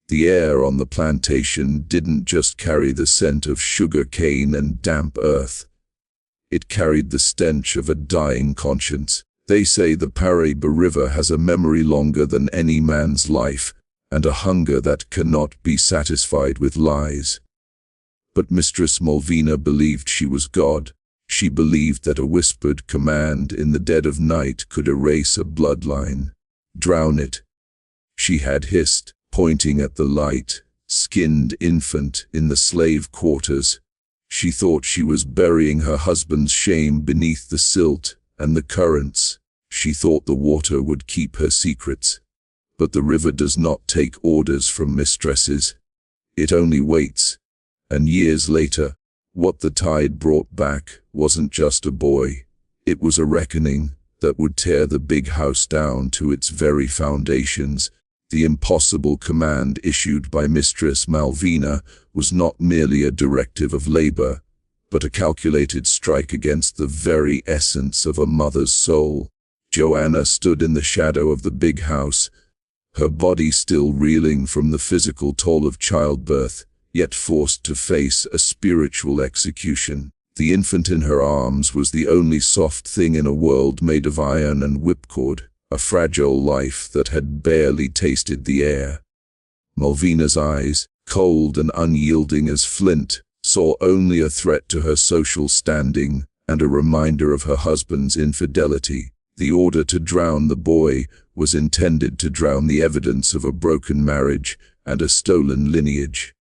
The air on the plantation didn't just carry the scent of sugar cane and damp earth. It carried the stench of a dying conscience. They say the Paraíba River has a memory longer than any man's life, and a hunger that cannot be satisfied with lies. But Mistress Malvina believed she was God. She believed that a whispered command in the dead of night could erase a bloodline. Drown it, she had hissed, pointing at the light-skinned infant in the slave quarters. She thought she was burying her husband's shame beneath the silt and the currents. She thought the water would keep her secrets. But the river does not take orders from mistresses. It only waits. And years later, what the tide brought back wasn't just a boy. It was a reckoning that would tear the big house down to its very foundations. The impossible command issued by Mistress Malvina was not merely a directive of labor, but a calculated strike against the very essence of a mother's soul. Joanna stood in the shadow of the big house, her body still reeling from the physical toll of childbirth, yet forced to face a spiritual execution. The infant in her arms was the only soft thing in a world made of iron and whipcord, a fragile life that had barely tasted the air. Malvina's eyes, cold and unyielding as flint, saw only a threat to her social standing and a reminder of her husband's infidelity. The order to drown the boy was intended to drown the evidence of a broken marriage and a stolen lineage.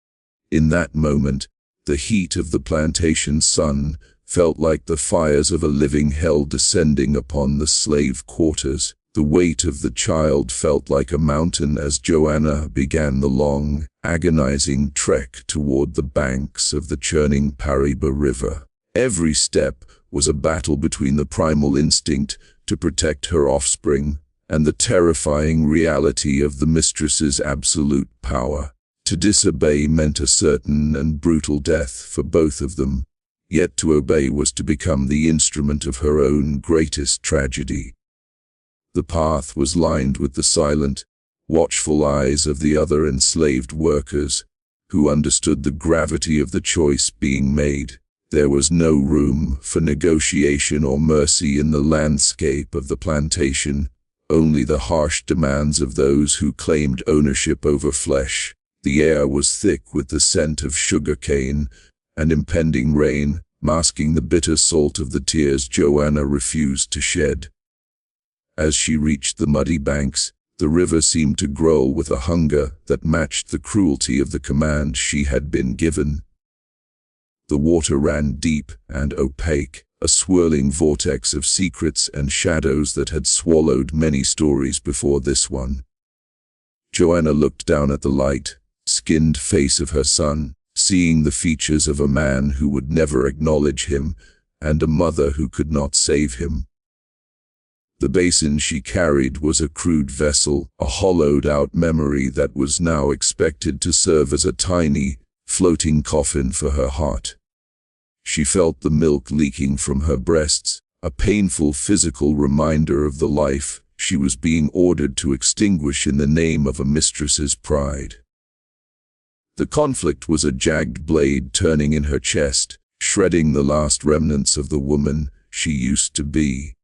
In that moment, the heat of the plantation sun felt like the fires of a living hell descending upon the slave quarters. The weight of the child felt like a mountain as Joanna began the long, agonizing trek toward the banks of the churning Paraíba River. Every step was a battle between the primal instinct to protect her offspring and the terrifying reality of the mistress's absolute power. To disobey meant a certain and brutal death for both of them, yet to obey was to become the instrument of her own greatest tragedy. The path was lined with the silent, watchful eyes of the other enslaved workers, who understood the gravity of the choice being made. There was no room for negotiation or mercy in the landscape of the plantation, only the harsh demands of those who claimed ownership over flesh. The air was thick with the scent of sugar cane and impending rain, masking the bitter salt of the tears Joanna refused to shed. As she reached the muddy banks, the river seemed to growl with a hunger that matched the cruelty of the command she had been given. The water ran deep and opaque, a swirling vortex of secrets and shadows that had swallowed many stories before this one. Joanna looked down at the light-skinned face of her son, seeing the features of a man who would never acknowledge him and a mother who could not save him. The basin she carried was a crude vessel, a hollowed-out memory that was now expected to serve as a tiny, floating coffin for her heart. She felt the milk leaking from her breasts, a painful physical reminder of the life she was being ordered to extinguish in the name of a mistress's pride. The conflict was a jagged blade turning in her chest, shredding the last remnants of the woman she used to be.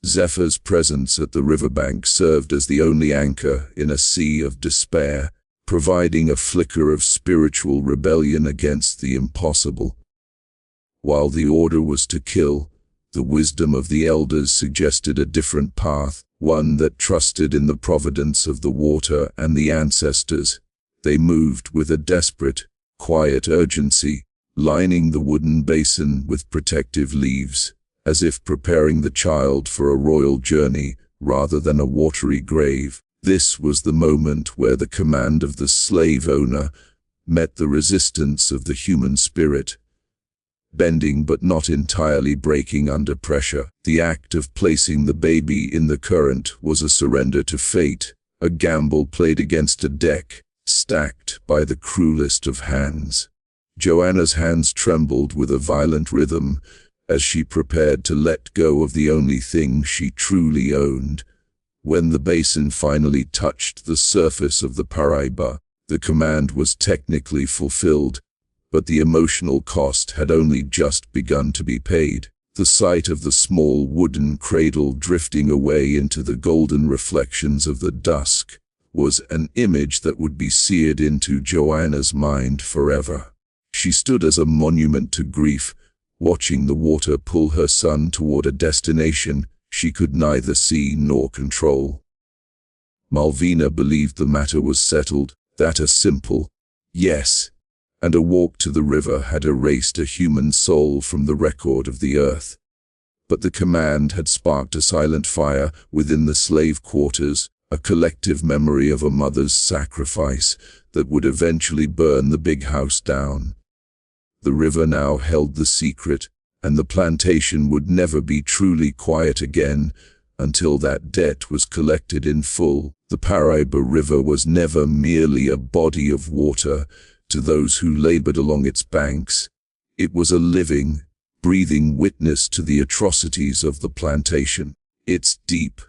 Zephyr's presence at the riverbank served as the only anchor in a sea of despair, providing a flicker of spiritual rebellion against the impossible. While the order was to kill, the wisdom of the elders suggested a different path, one that trusted in the providence of the water and the ancestors. They moved with a desperate, quiet urgency, lining the wooden basin with protective leaves, as if preparing the child for a royal journey rather than a watery grave. This was the moment where the command of the slave owner met the resistance of the human spirit. Bending but not entirely breaking under pressure, the act of placing the baby in the current was a surrender to fate, a gamble played against a deck stacked by the cruelest of hands. Joanna's hands trembled with a violent rhythm as she prepared to let go of the only thing she truly owned. When the basin finally touched the surface of the Paraíba, The command was technically fulfilled, but the emotional cost had only just begun to be paid. The sight of the small wooden cradle drifting away into the golden reflections of the dusk was an image that would be seared into Joanna's mind forever. She stood as a monument to grief, watching the water pull her son toward a destination she could neither see nor control. Malvina believed the matter was settled, that a simple yes and a walk to the river had erased a human soul from the record of the earth. But the command had sparked a silent fire within the slave quarters, a collective memory of a mother's sacrifice that would eventually burn the big house down. The river now held the secret, and the plantation would never be truly quiet again until that debt was collected in full. The Paraíba River was never merely a body of water to those who labored along its banks. It was a living, breathing witness to the atrocities of the plantation. Its deep,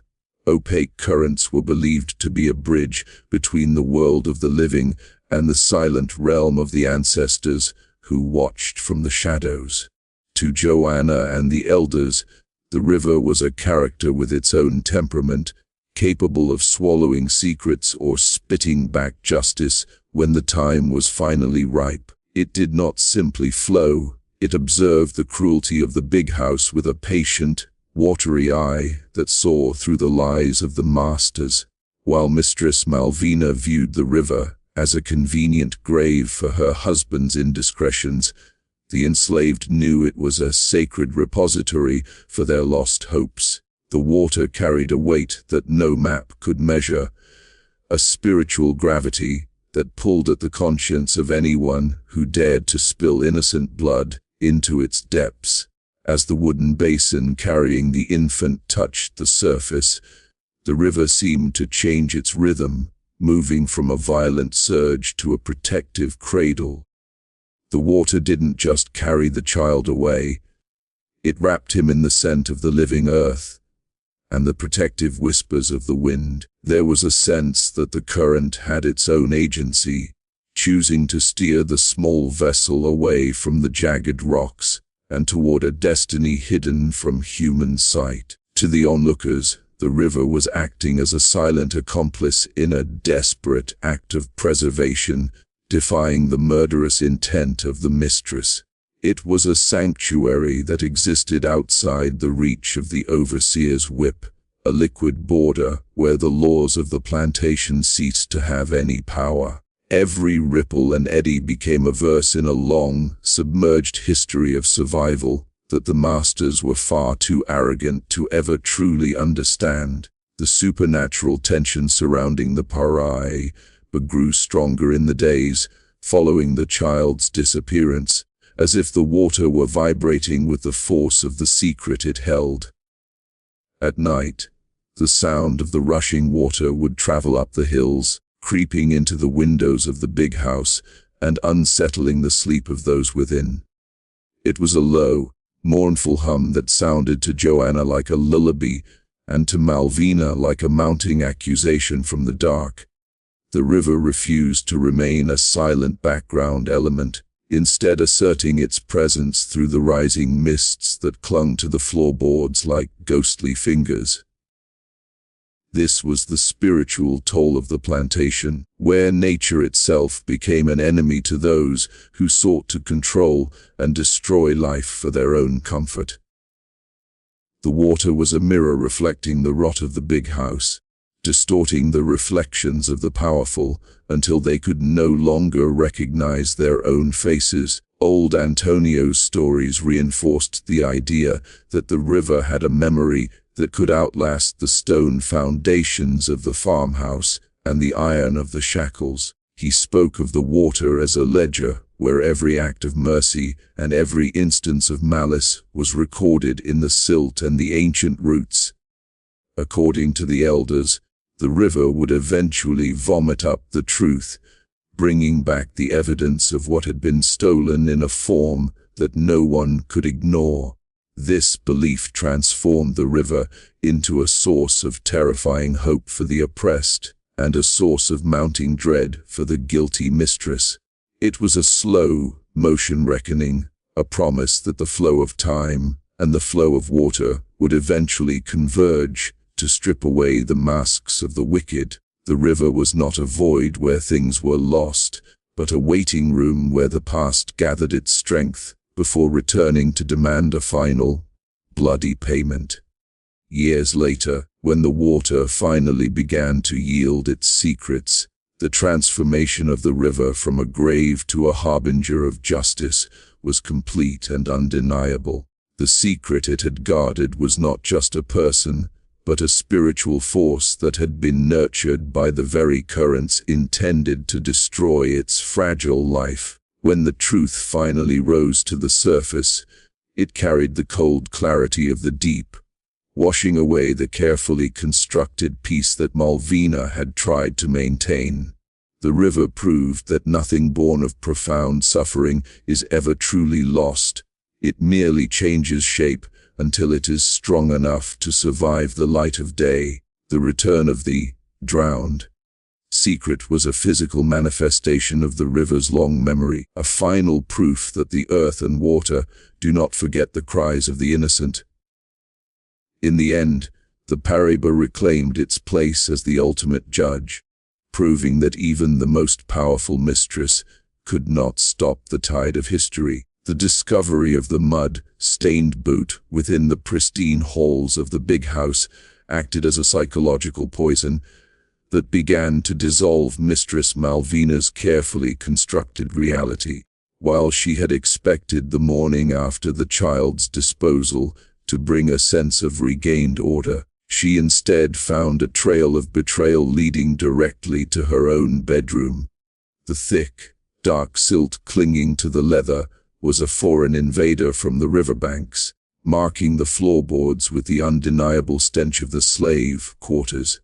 opaque currents were believed to be a bridge between the world of the living and the silent realm of the ancestors who watched from the shadows. To Joanna and the elders, the river was a character with its own temperament, capable of swallowing secrets or spitting back justice when the time was finally ripe. It did not simply flow, it observed the cruelty of the big house with a patient, watery eye that saw through the lies of the masters. While Mistress Malvina viewed the river as a convenient grave for her husband's indiscretions, the enslaved knew it was a sacred repository for their lost hopes. The water carried a weight that no map could measure, a spiritual gravity that pulled at the conscience of anyone who dared to spill innocent blood into its depths. As the wooden basin carrying the infant touched the surface, the river seemed to change its rhythm, moving from a violent surge to a protective cradle. The water didn't just carry the child away, it wrapped him in the scent of the living earth and the protective whispers of the wind. There was a sense that the current had its own agency, choosing to steer the small vessel away from the jagged rocks and toward a destiny hidden from human sight. To the onlookers, the river was acting as a silent accomplice in a desperate act of preservation, defying the murderous intent of the mistress. It was a sanctuary that existed outside the reach of the overseer's whip, a liquid border where the laws of the plantation ceased to have any power. Every ripple and eddy became a verse in a long, submerged history of survival that the masters were far too arrogant to ever truly understand. The supernatural tension surrounding the Paraíba grew stronger in the days following the child's disappearance, as if the water were vibrating with the force of the secret it held. At night, the sound of the rushing water would travel up the hills, creeping into the windows of the big house and unsettling the sleep of those within. It was a low, mournful hum that sounded to Joanna like a lullaby and to Malvina like a mounting accusation from the dark. The river refused to remain a silent background element, instead asserting its presence through the rising mists that clung to the floorboards like ghostly fingers. This was the spiritual toll of the plantation, where nature itself became an enemy to those who sought to control and destroy life for their own comfort. The water was a mirror reflecting the rot of the big house, distorting the reflections of the powerful until they could no longer recognize their own faces. Old Antonio's stories reinforced the idea that the river had a memory that could outlast the stone foundations of the farmhouse and the iron of the shackles. He spoke of the water as a ledger where every act of mercy and every instance of malice was recorded in the silt and the ancient roots. According to the elders, the river would eventually vomit up the truth, bringing back the evidence of what had been stolen in a form that no one could ignore. This belief transformed the river into a source of terrifying hope for the oppressed, and a source of mounting dread for the guilty mistress. It was a slow motion reckoning, a promise that the flow of time and the flow of water would eventually converge to strip away the masks of the wicked. The river was not a void where things were lost, but a waiting room where the past gathered its strength before returning to demand a final, bloody payment. Years later, when the water finally began to yield its secrets, the transformation of the river from a grave to a harbinger of justice was complete and undeniable. The secret it had guarded was not just a person, but a spiritual force that had been nurtured by the very currents intended to destroy its fragile life. When the truth finally rose to the surface, it carried the cold clarity of the deep, washing away the carefully constructed peace that Malvina had tried to maintain. The river proved that nothing born of profound suffering is ever truly lost. It merely changes shape until it is strong enough to survive the light of day. The return of the drowned secret was a physical manifestation of the river's long memory, a final proof that the earth and water do not forget the cries of the innocent. In the end, the Paraíba reclaimed its place as the ultimate judge, proving that even the most powerful mistress could not stop the tide of history. The discovery of the mud-stained boot within the pristine halls of the big house acted as a psychological poison that began to dissolve Mistress Malvina's carefully constructed reality. While she had expected the morning after the child's disposal to bring a sense of regained order, she instead found a trail of betrayal leading directly to her own bedroom. The thick, dark silt clinging to the leather was a foreign invader from the riverbanks, marking the floorboards with the undeniable stench of the slave quarters.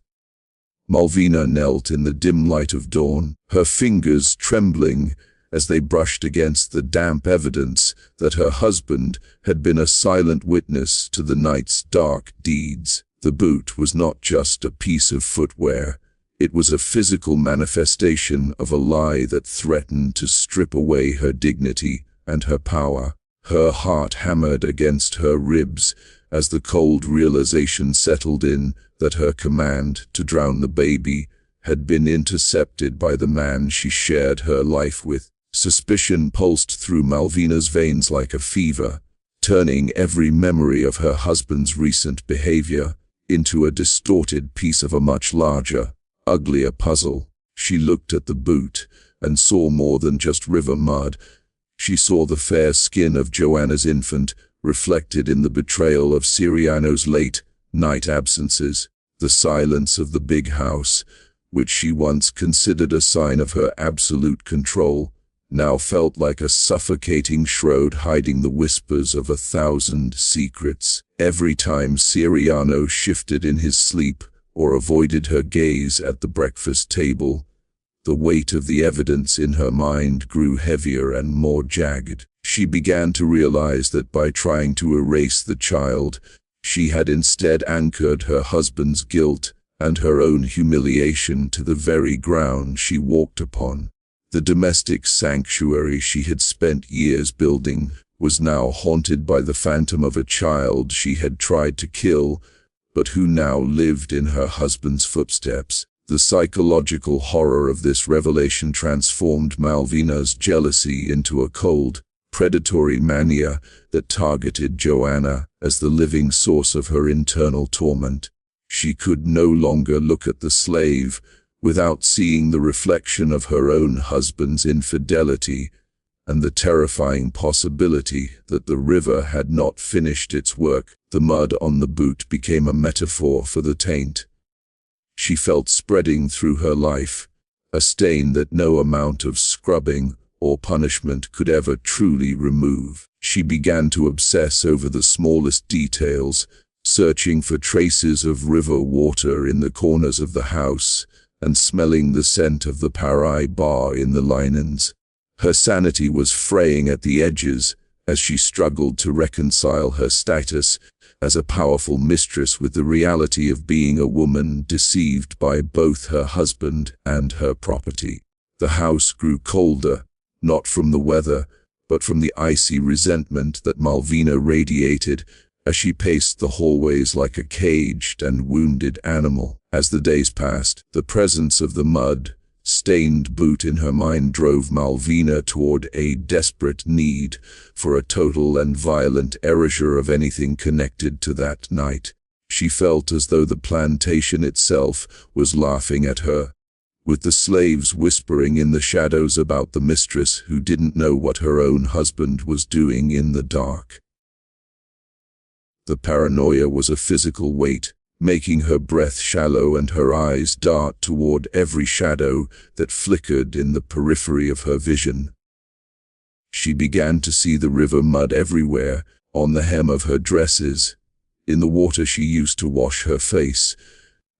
Malvina knelt in the dim light of dawn, her fingers trembling as they brushed against the damp evidence that her husband had been a silent witness to the night's dark deeds. The boot was not just a piece of footwear. It was a physical manifestation of a lie that threatened to strip away her dignity and her power. Her heart hammered against her ribs as the cold realization settled in that her command to drown the baby had been intercepted by the man she shared her life with. Suspicion pulsed through Malvina's veins like a fever, turning every memory of her husband's recent behavior into a distorted piece of a much larger, uglier puzzle. She looked at the boot and saw more than just river mud. She saw the fair skin of Joanna's infant reflected in the betrayal of Siriano's late night absences. The silence of the big house, which she once considered a sign of her absolute control, now felt like a suffocating shroud hiding the whispers of 1,000 secrets. Every time Siriano shifted in his sleep or avoided her gaze at the breakfast table, the weight of the evidence in her mind grew heavier and more jagged. She began to realize that by trying to erase the child, she had instead anchored her husband's guilt and her own humiliation to the very ground she walked upon. The domestic sanctuary she had spent years building was now haunted by the phantom of a child she had tried to kill, but who now lived in her husband's footsteps. The psychological horror of this revelation transformed Malvina's jealousy into a cold, predatory mania that targeted Joanna as the living source of her internal torment. She could no longer look at the slave without seeing the reflection of her own husband's infidelity and the terrifying possibility that the river had not finished its work. The mud on the boot became a metaphor for the taint she felt spreading through her life, a stain that no amount of scrubbing or punishment could ever truly remove. She began to obsess over the smallest details, searching for traces of river water in the corners of the house and smelling the scent of the Paraíba in the linens. Her sanity was fraying at the edges as she struggled to reconcile her status as a powerful mistress with the reality of being a woman deceived by both her husband and her property. The house grew colder, not from the weather, but from the icy resentment that Malvina radiated as she paced the hallways like a caged and wounded animal. As the days passed, the presence of the mud-stained boot in her mind drove Malvina toward a desperate need for a total and violent erasure of anything connected to that night. She felt as though the plantation itself was laughing at her, with the slaves whispering in the shadows about the mistress who didn't know what her own husband was doing in the dark. The paranoia was a physical weight, making her breath shallow and her eyes dart toward every shadow that flickered in the periphery of her vision. She began to see the river mud everywhere, on the hem of her dresses, in the water she used to wash her face,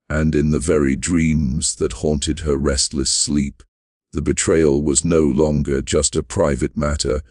and in the very dreams that haunted her restless sleep. The betrayal was no longer just a private matter.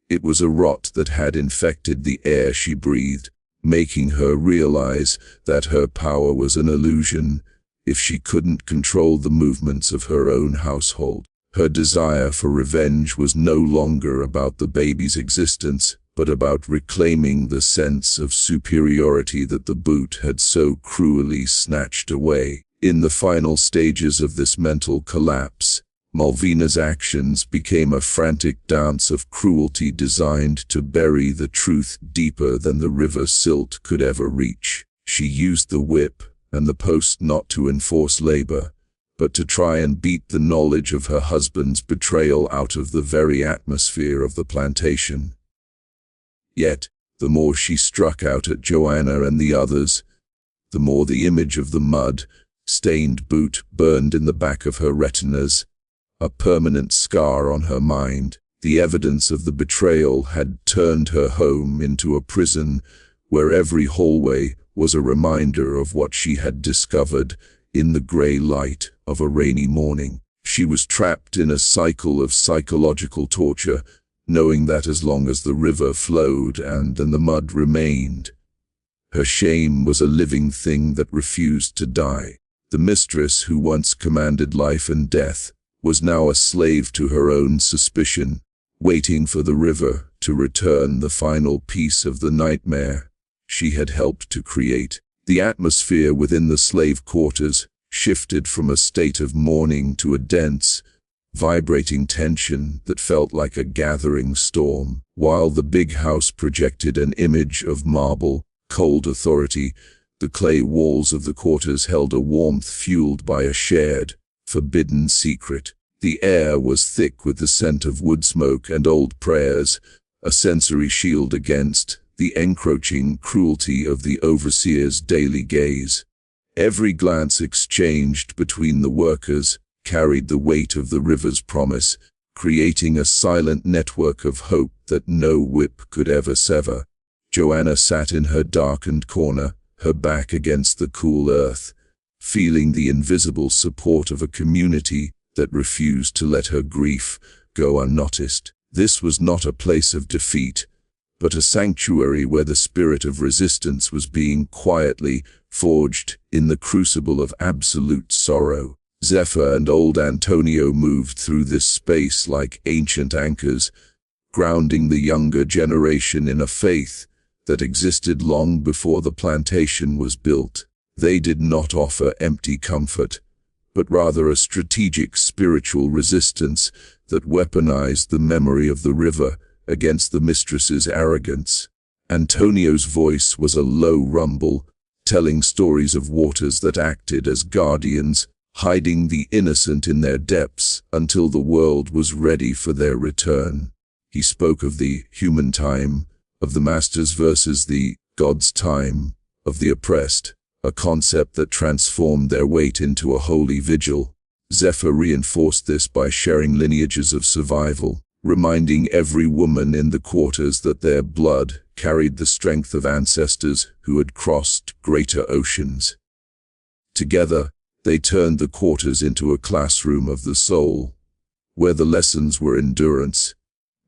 It was a rot that had infected the air she breathed, making her realize that her power was an illusion if she couldn't control the movements of her own household. Her desire for revenge was no longer about the baby's existence, but about reclaiming the sense of superiority that the boot had so cruelly snatched away. In the final stages of this mental collapse, Malvina's actions became a frantic dance of cruelty designed to bury the truth deeper than the river silt could ever reach. She used the whip and the post not to enforce labor, but to try and beat the knowledge of her husband's betrayal out of the very atmosphere of the plantation. Yet, the more she struck out at Joanna and the others, the more the image of the mud-stained boot burned in the back of her retinas, a permanent scar on her mind. The evidence of the betrayal had turned her home into a prison where every hallway was a reminder of what she had discovered in the gray light of a rainy morning. She was trapped in a cycle of psychological torture, knowing that as long as the river flowed and the mud remained, her shame was a living thing that refused to die. The mistress who once commanded life and death was now a slave to her own suspicion, waiting for the river to return the final piece of the nightmare she had helped to create. The atmosphere within the slave quarters shifted from a state of mourning to a dense, vibrating tension that felt like a gathering storm. While the big house projected an image of marble, cold authority, the clay walls of the quarters held a warmth fueled by a shared, forbidden secret. The air was thick with the scent of wood smoke and old prayers, a sensory shield against the encroaching cruelty of the overseer's daily gaze. Every glance exchanged between the workers carried the weight of the river's promise, creating a silent network of hope that no whip could ever sever. Joanna sat in her darkened corner, her back against the cool earth, feeling the invisible support of a community that refused to let her grief go unnoticed. This was not a place of defeat, but a sanctuary where the spirit of resistance was being quietly forged in the crucible of absolute sorrow. Zephyr and old Antonio moved through this space like ancient anchors, grounding the younger generation in a faith that existed long before the plantation was built. They did not offer empty comfort, but rather a strategic spiritual resistance that weaponized the memory of the river against the mistress's arrogance. Antonio's voice was a low rumble, telling stories of waters that acted as guardians, hiding the innocent in their depths until the world was ready for their return. He spoke of the human time of the masters versus the God's time of the oppressed, a concept that transformed their weight into a holy vigil. Zephyr reinforced this by sharing lineages of survival, reminding every woman in the quarters that their blood carried the strength of ancestors who had crossed greater oceans. Together, they turned the quarters into a classroom of the soul, where the lessons were endurance,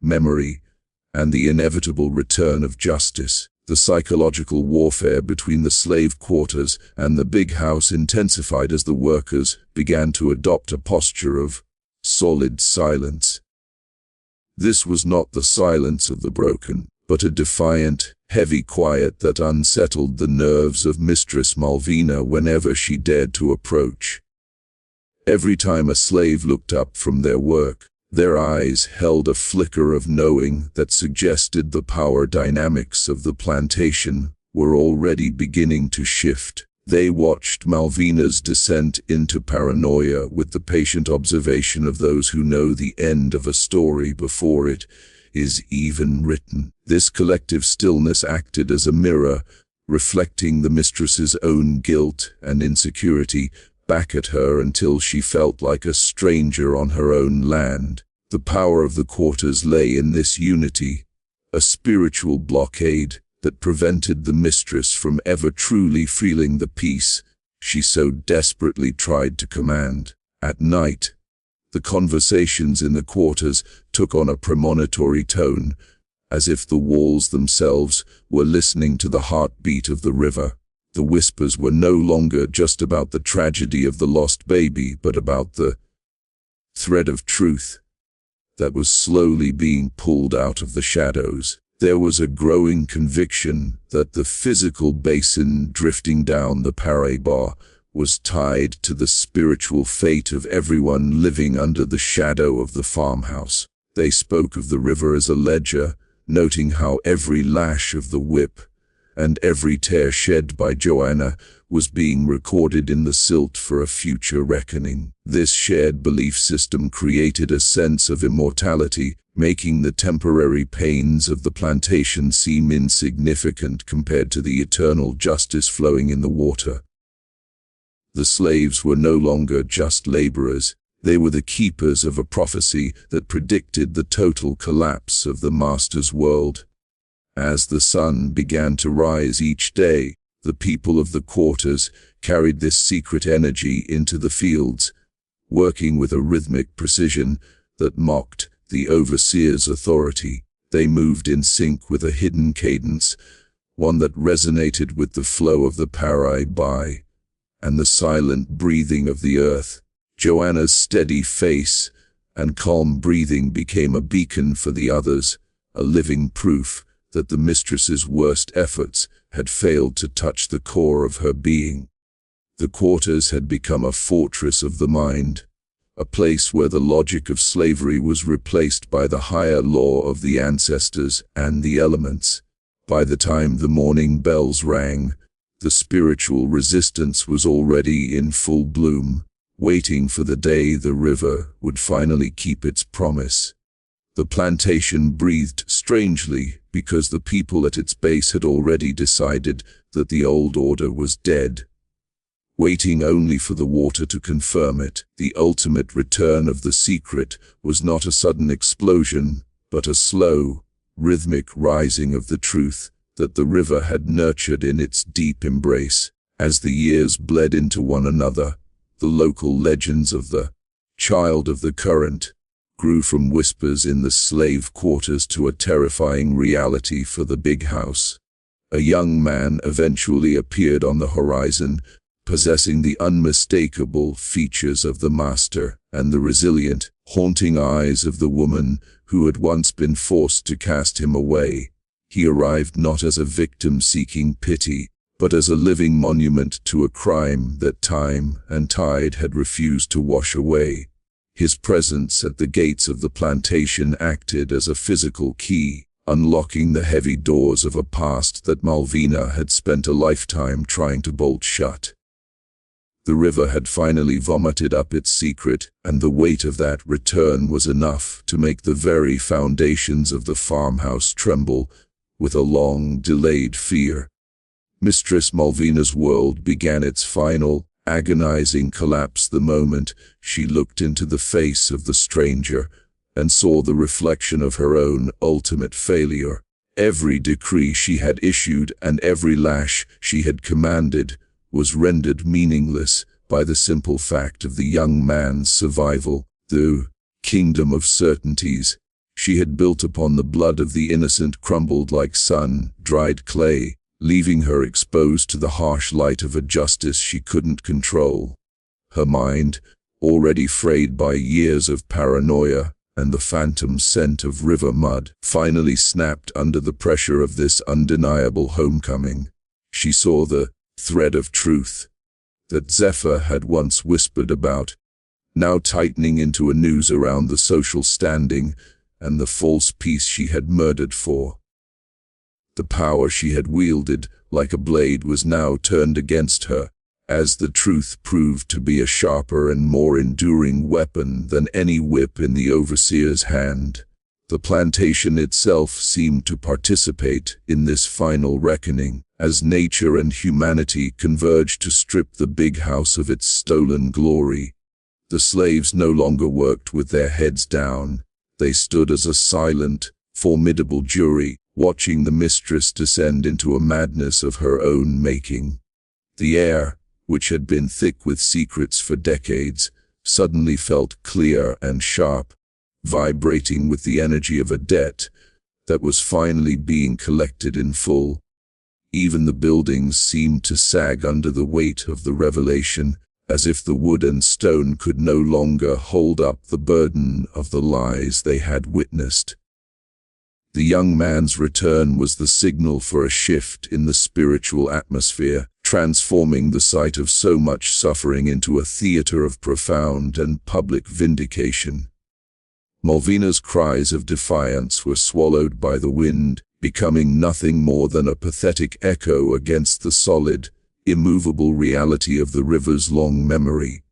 memory, and the inevitable return of justice. The psychological warfare between the slave quarters and the big house intensified as the workers began to adopt a posture of solid silence. This was not the silence of the broken, but a defiant, heavy quiet that unsettled the nerves of Mistress Malvina whenever she dared to approach. Every time a slave looked up from their work, their eyes held a flicker of knowing that suggested the power dynamics of the plantation were already beginning to shift. They watched Malvina's descent into paranoia with the patient observation of those who know the end of a story before it is even written. This collective stillness acted as a mirror, reflecting the mistress's own guilt and insecurity back at her until she felt like a stranger on her own land. The power of the quarters lay in this unity, a spiritual blockade that prevented the mistress from ever truly feeling the peace she so desperately tried to command. At night, the conversations in the quarters took on a premonitory tone, as if the walls themselves were listening to the heartbeat of the river. The whispers were no longer just about the tragedy of the lost baby, but about the thread of truth that was slowly being pulled out of the shadows. There was a growing conviction that the physical basin drifting down the Paraíba was tied to the spiritual fate of everyone living under the shadow of the farmhouse. They spoke of the river as a ledger, noting how every lash of the whip and every tear shed by Joanna was being recorded in the silt for a future reckoning. This shared belief system created a sense of immortality, making the temporary pains of the plantation seem insignificant compared to the eternal justice flowing in the water. The slaves were no longer just laborers. They were the keepers of a prophecy that predicted the total collapse of the master's world. As the sun began to rise each day, the people of the quarters carried this secret energy into the fields, working with a rhythmic precision that mocked the overseer's authority. They moved in sync with a hidden cadence, one that resonated with the flow of the Paraíba and the silent breathing of the earth. Joanna's steady face and calm breathing became a beacon for the others, a living proof that the mistress's worst efforts had failed to touch the core of her being. The quarters had become a fortress of the mind, a place where the logic of slavery was replaced by the higher law of the ancestors and the elements. By the time the morning bells rang, the spiritual resistance was already in full bloom, waiting for the day the river would finally keep its promise. The plantation breathed strangely because the people at its base had already decided that the old order was dead, waiting only for the water to confirm it. The ultimate return of the secret was not a sudden explosion, but a slow, rhythmic rising of the truth that the river had nurtured in its deep embrace. As the years bled into one another, the local legends of the child of the current grew from whispers in the slave quarters to a terrifying reality for the big house. A young man eventually appeared on the horizon, possessing the unmistakable features of the master and the resilient, haunting eyes of the woman who had once been forced to cast him away. He arrived not as a victim seeking pity, but as a living monument to a crime that time and tide had refused to wash away. His presence at the gates of the plantation acted as a physical key, unlocking the heavy doors of a past that Malvina had spent a lifetime trying to bolt shut. The river had finally vomited up its secret, and the weight of that return was enough to make the very foundations of the farmhouse tremble with a long-delayed fear. Mistress Malvina's world began its final, agonizing collapse the moment she looked into the face of the stranger and saw the reflection of her own ultimate failure. Every decree she had issued and every lash she had commanded was rendered meaningless by the simple fact of the young man's survival. The kingdom of certainties She had built upon the blood of the innocent, crumbled like sun-dried clay, leaving her exposed to the harsh light of a justice she couldn't control. Her mind, already frayed by years of paranoia and the phantom scent of river mud, finally snapped under the pressure of this undeniable homecoming. She saw the thread of truth that Zephyr had once whispered about, now tightening into a noose around the social standing and the false peace she had murdered for. The power she had wielded like a blade was now turned against her, as the truth proved to be a sharper and more enduring weapon than any whip in the overseer's hand. The plantation itself seemed to participate in this final reckoning, as nature and humanity converged to strip the big house of its stolen glory. The slaves no longer worked with their heads down. They stood as a silent, formidable jury, watching the mistress descend into a madness of her own making. The air, which had been thick with secrets for decades, suddenly felt clear and sharp, vibrating with the energy of a debt that was finally being collected in full. Even the buildings seemed to sag under the weight of the revelation, as if the wood and stone could no longer hold up the burden of the lies they had witnessed. The young man's return was the signal for a shift in the spiritual atmosphere, transforming the site of so much suffering into a theater of profound and public vindication. Malvina's cries of defiance were swallowed by the wind, becoming nothing more than a pathetic echo against the solid, immovable reality of the river's long memory.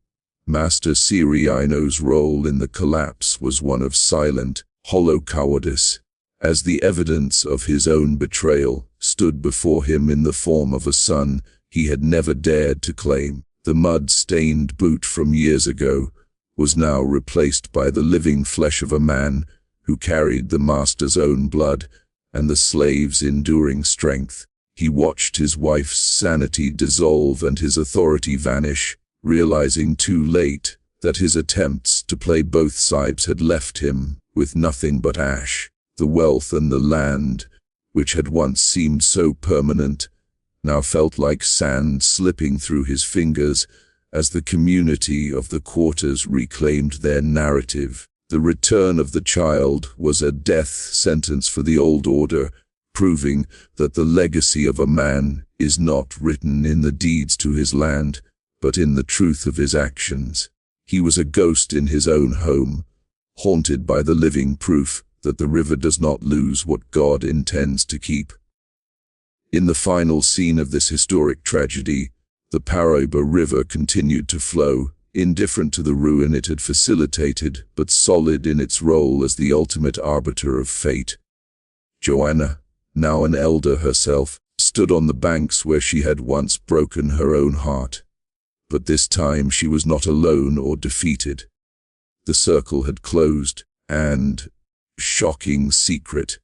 Master Siriano's role in the collapse was one of silent, hollow cowardice, as the evidence of his own betrayal stood before him in the form of a son he had never dared to claim. The mud-stained boot from years ago was now replaced by the living flesh of a man who carried the master's own blood and the slave's enduring strength. He watched his wife's sanity dissolve and his authority vanish, realizing too late that his attempts to play both sides had left him with nothing but ash. The wealth and the land, which had once seemed so permanent, now felt like sand slipping through his fingers as the community of the quarters reclaimed their narrative. The return of the child was a death sentence for the old order, proving that the legacy of a man is not written in the deeds to his land, but in the truth of his actions. He was a ghost in his own home, haunted by the living proof that the river does not lose what God intends to keep. In the final scene of this historic tragedy, the Paraíba River continued to flow, indifferent to the ruin it had facilitated, but solid in its role as the ultimate arbiter of fate. Joanna, now an elder herself, stood on the banks where she had once broken her own heart. But this time she was not alone or defeated. The circle had closed, and shocking secret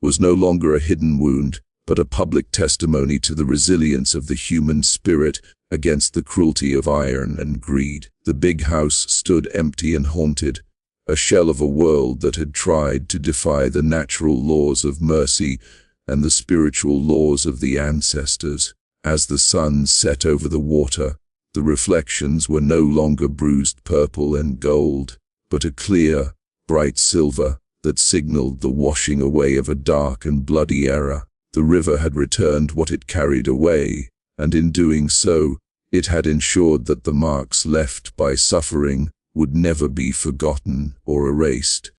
was no longer a hidden wound, but a public testimony to the resilience of the human spirit against the cruelty of iron and greed. The big house stood empty and haunted, a shell of a world that had tried to defy the natural laws of mercy and the spiritual laws of the ancestors. As the sun set over the water, the reflections were no longer bruised purple and gold, but a clear, bright silver that signaled the washing away of a dark and bloody era. The river had returned what it carried away, and in doing so, it had ensured that the marks left by suffering would never be forgotten or erased.